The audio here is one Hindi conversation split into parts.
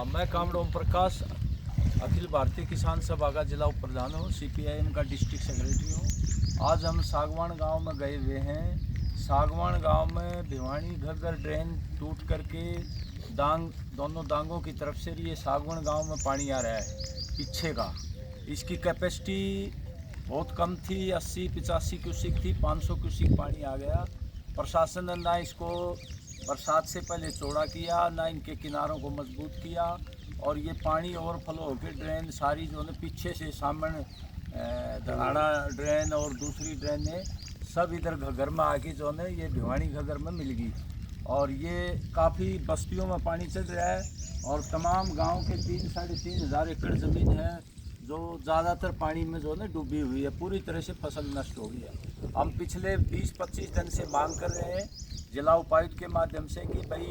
मैं कामड़ ओम प्रकाश अखिल भारतीय किसान सभा का जिला उप प्रधान हूँ, CPIM का डिस्ट्रिक्ट सेक्रेटरी हूँ। आज हम सागवान गांव में गए हुए हैं। सागवान गांव में भिवानी घग्गर ड्रेन टूट करके दोनों दांगों की तरफ से ये सागवान गांव में पानी आ रहा है पीछे का। इसकी कैपेसिटी बहुत कम थी, 80-85 क्यूसिक थी, 500 क्यूसिक पानी आ गया। प्रशासन ने ना इसको बरसात से पहले चौड़ा किया, ना इनके किनारों को मजबूत किया, और ये पानी ओवरफ्लो होकर ड्रेन सारी जो है पीछे से सामने धड़ाड़ा ड्रेन और दूसरी ड्रेन है सब इधर घग्गर में आके जो है ये भिवानी घग्गर में मिल गई। और ये काफ़ी बस्तियों में पानी चल रहा है और तमाम गांव के 3-3.5 हज़ार एकड़ ज़मीन है जो ज़्यादातर पानी में जो है डूबी हुई है, पूरी तरह से फसल नष्ट हो गई है। हम पिछले 20-25 दिन से मांग कर रहे हैं जिला उपायुक्त के माध्यम से कि भाई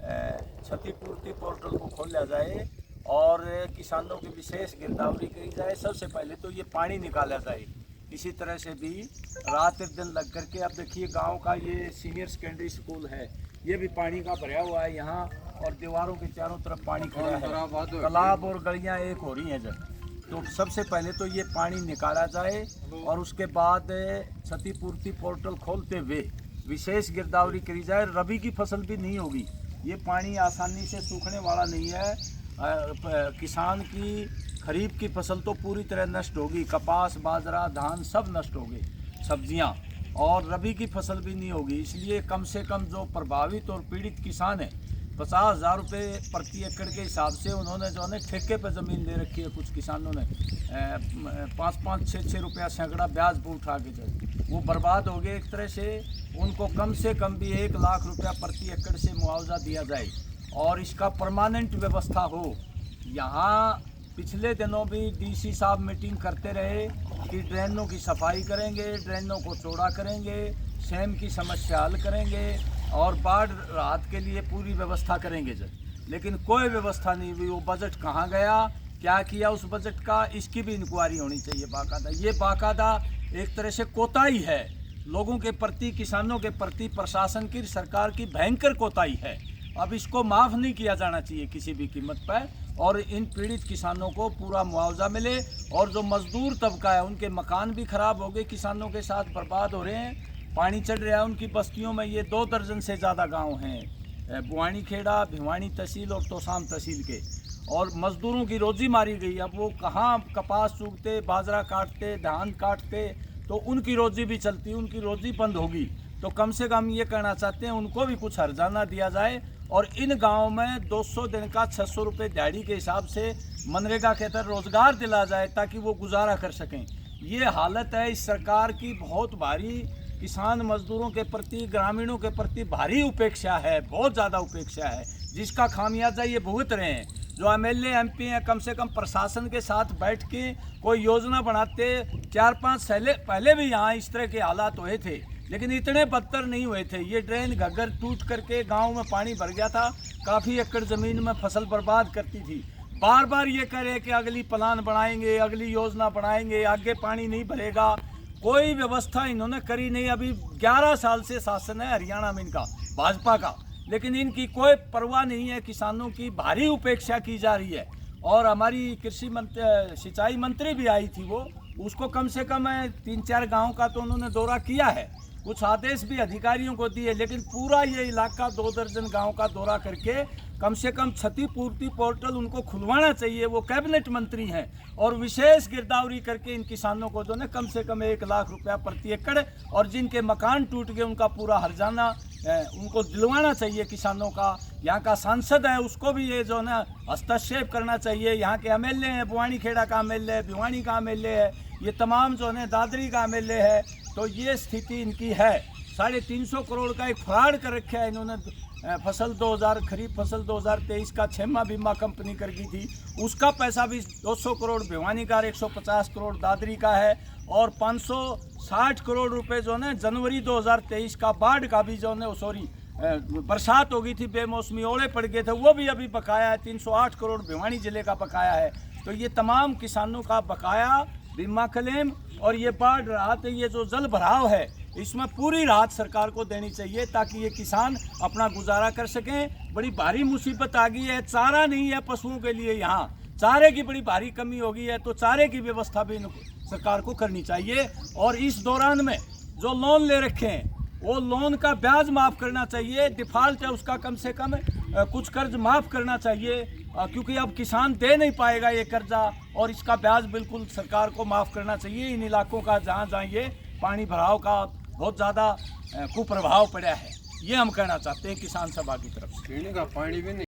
क्षतिपूर्ति पोर्टल को खोला जाए और किसानों की विशेष गिरदावरी करी जाए। सबसे पहले तो ये पानी निकाला जाए किसी तरह से भी, रात दिन लग करके। अब देखिए गांव का ये सीनियर सेकेंडरी स्कूल है, ये भी पानी का भरा हुआ है यहाँ, और दीवारों के चारों तरफ पानी खड़ा है, तालाब और गलियाँ एक हो रही हैं जब। तो सबसे पहले तो ये पानी निकाला जाए और उसके बाद क्षतिपूर्ति पोर्टल खोलते हुए विशेष गिरदावरी करी जाए। रबी की फसल भी नहीं होगी, ये पानी आसानी से सूखने वाला नहीं है। किसान की खरीफ की फसल तो पूरी तरह नष्ट होगी, कपास, बाजरा, धान सब नष्ट हो गए, सब्जियां, और रबी की फसल भी नहीं होगी। इसलिए कम से कम जो प्रभावित और पीड़ित किसान है 50,000 रुपये प्रति एकड़ के हिसाब से उन्होंने जो है ठेके पे ज़मीन ले रखी है। कुछ किसानों ने 5-5, 6-6 रुपया सैकड़ा ब्याज पर उठा के जो वो बर्बाद हो गए एक तरह से। उनको कम से कम भी 1 लाख रुपया प्रति एकड़ से मुआवजा दिया जाए और इसका परमानेंट व्यवस्था हो। यहाँ पिछले दिनों भी DC साहब मीटिंग करते रहे कि ड्रेनों की सफाई करेंगे, ड्रेनों को चौड़ा करेंगे, सेम की समस्या हल करेंगे और बाढ़ राहत के लिए पूरी व्यवस्था करेंगे लेकिन कोई व्यवस्था नहीं हुई। वो बजट कहाँ गया, क्या किया उस बजट का, इसकी भी इंक्वायरी होनी चाहिए बाकायदा। ये बाकायदा एक तरह से कोताही है लोगों के प्रति, किसानों के प्रति प्रशासन की, सरकार की भयंकर कोताही है। अब इसको माफ़ नहीं किया जाना चाहिए किसी भी कीमत पर, और इन पीड़ित किसानों को पूरा मुआवजा मिले। और जो मजदूर तबका है उनके मकान भी ख़राब हो गए, किसानों के साथ बर्बाद हो रहे हैं, पानी चढ़ रहा है उनकी बस्तियों में। ये 2 दर्जन से ज़्यादा गांव हैं बुआनी खेड़ा, भिवानी तहसील और तोसाम तहसील के, और मजदूरों की रोज़ी मारी गई। अब वो कहाँ कपास चूगते, बाजरा काटते, धान काटते, तो उनकी रोज़ी भी चलती, उनकी रोज़ी बंद होगी। तो कम से कम ये कहना चाहते हैं उनको भी कुछ हर्जाना दिया जाए और इन गाँव में 200 दिन का 600 रुपये दिहाड़ी के हिसाब से मनरेगा के तहत रोज़गार दिला जाए ताकि वो गुजारा कर सकें। ये हालत है इस सरकार की, बहुत भारी किसान मजदूरों के प्रति, ग्रामीणों के प्रति भारी उपेक्षा है, बहुत ज़्यादा उपेक्षा है, जिसका खामियाजा ये भुगत रहे हैं। जो MLA MP हैं कम से कम प्रशासन के साथ बैठ के कोई योजना बनाते। 4-5 साल पहले भी यहाँ इस तरह के हालात हुए थे लेकिन इतने बदतर नहीं हुए थे। ये ड्रेन घग्गर टूट करके गांव में पानी भर गया था, काफ़ी एकड़ ज़मीन में फसल बर्बाद करती थी। बार बार ये कह रहे कि अगली प्लान बनाएंगे, अगली योजना बनाएंगे, आगे पानी नहीं भरेगा, कोई व्यवस्था इन्होंने करी नहीं। अभी 11 साल से शासन है हरियाणा में इनका, भाजपा का, लेकिन इनकी कोई परवाह नहीं है। किसानों की भारी उपेक्षा की जा रही है। और हमारी कृषि मंत्री, सिंचाई मंत्री भी आई थी, वो उसको कम से कम 3-4 गाँव का तो उन्होंने दौरा किया है, कुछ आदेश भी अधिकारियों को दिए, लेकिन पूरा ये इलाका 2 दर्जन गाँव का दौरा करके कम से कम क्षतिपूर्ति पोर्टल उनको खुलवाना चाहिए। वो कैबिनेट मंत्री हैं और विशेष गिरदावरी करके इन किसानों को जो है कम से कम 1 लाख रुपया प्रति एकड़, और जिनके मकान टूट गए उनका पूरा हर्जाना उनको दिलवाना चाहिए किसानों का। यहाँ का सांसद है उसको भी ये जो है ना हस्तक्षेप करना चाहिए। यहाँ के MLA हैं, बुआनी खेड़ा का MLA है, भिवानी का MLA है, ये तमाम जो है दादरी का MLA है। तो ये स्थिति इनकी है। 350 करोड़ का एक फ्रॉड कर रखा है इन्होंने। फसल 2000 खरीफ फसल 2023 का 6वां बीमा कंपनी कर गई थी, उसका पैसा भी 200 करोड़ भिवानी का, 150 करोड़ दादरी का है, और 560 करोड़ रुपए जो है जनवरी 2023 का बाढ़ का भी जो है, सॉरी बरसात हो गई थी, बेमौसमी ओले पड़ गए थे, वो भी अभी बकाया है। 308 करोड़ भिवानी जिले का बकाया है। तो ये तमाम किसानों का बकाया, बीमा क्लेम और ये बाढ़ राहत, ये जो जल भराव है, इसमें पूरी राहत सरकार को देनी चाहिए ताकि ये किसान अपना गुजारा कर सकें। बड़ी भारी मुसीबत आ गई है, चारा नहीं है पशुओं के लिए, यहाँ चारे की बड़ी भारी कमी हो गई है, तो चारे की व्यवस्था भी सरकार को करनी चाहिए। और इस दौरान में जो लोन ले रखे हैं वो लोन का ब्याज माफ़ करना चाहिए, डिफ़ॉल्ट है उसका कम से कम कुछ कर्ज माफ़ करना चाहिए, क्योंकि अब किसान दे नहीं पाएगा ये कर्जा, और इसका ब्याज बिल्कुल सरकार को माफ़ करना चाहिए। इन इलाकों का जहाँ जहाँ ये पानी भराव का बहुत ज़्यादा कुप्रभाव पड़ा है, ये हम कहना चाहते हैं किसान सभा की तरफ से। पीने का पानी भी नहीं